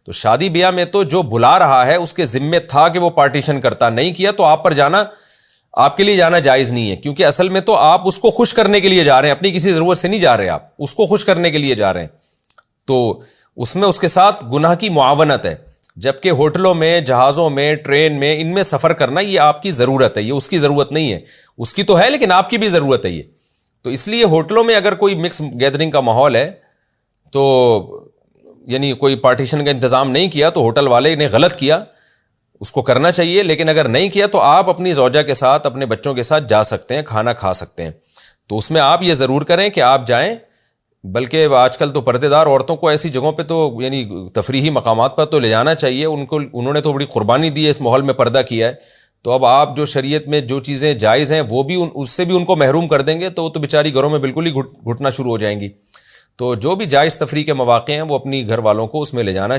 تو شادی بیاہ میں تو جو بلا رہا ہے اس کے ذمے تھا کہ وہ پارٹیشن کرتا، نہیں کیا تو آپ پر جانا، آپ کے لیے جانا جائز نہیں ہے، کیونکہ اصل میں تو آپ اس کو خوش کرنے کے لیے جا رہے ہیں، اپنی کسی ضرورت سے نہیں جا رہے، آپ اس کو خوش کرنے کے لیے جا رہے ہیں، تو اس میں اس کے ساتھ گناہ کی معاونت ہے. جبکہ ہوٹلوں میں، جہازوں میں، ٹرین میں، ان میں سفر کرنا یہ آپ کی ضرورت ہے، یہ اس کی ضرورت نہیں ہے. اس کی تو ہے لیکن آپ کی بھی ضرورت ہے یہ. تو اس لیے ہوٹلوں میں اگر کوئی مکس گیدرنگ کا ماحول ہے تو یعنی کوئی پارٹیشن کا انتظام نہیں کیا تو ہوٹل والے نے غلط کیا، اس کو کرنا چاہیے. لیکن اگر نہیں کیا تو آپ اپنی زوجہ کے ساتھ، اپنے بچوں کے ساتھ جا سکتے ہیں، کھانا کھا سکتے ہیں. تو اس میں آپ یہ ضرور کریں کہ آپ جائیں. بلکہ آج کل تو پردے دار عورتوں کو ایسی جگہوں پہ تو یعنی تفریحی مقامات پر تو لے جانا چاہیے، انہوں نے تو بڑی قربانی دی ہے، اس ماحول میں پردہ کیا ہے. تو اب آپ جو شریعت میں جو چیزیں جائز ہیں وہ بھی اس سے بھی ان کو محروم کر دیں گے تو وہ تو بیچاری گھروں میں بالکل ہی گھٹنا شروع ہو جائیں گی. تو جو بھی جائز تفریح کے مواقع ہیں وہ اپنی گھر والوں کو اس میں لے جانا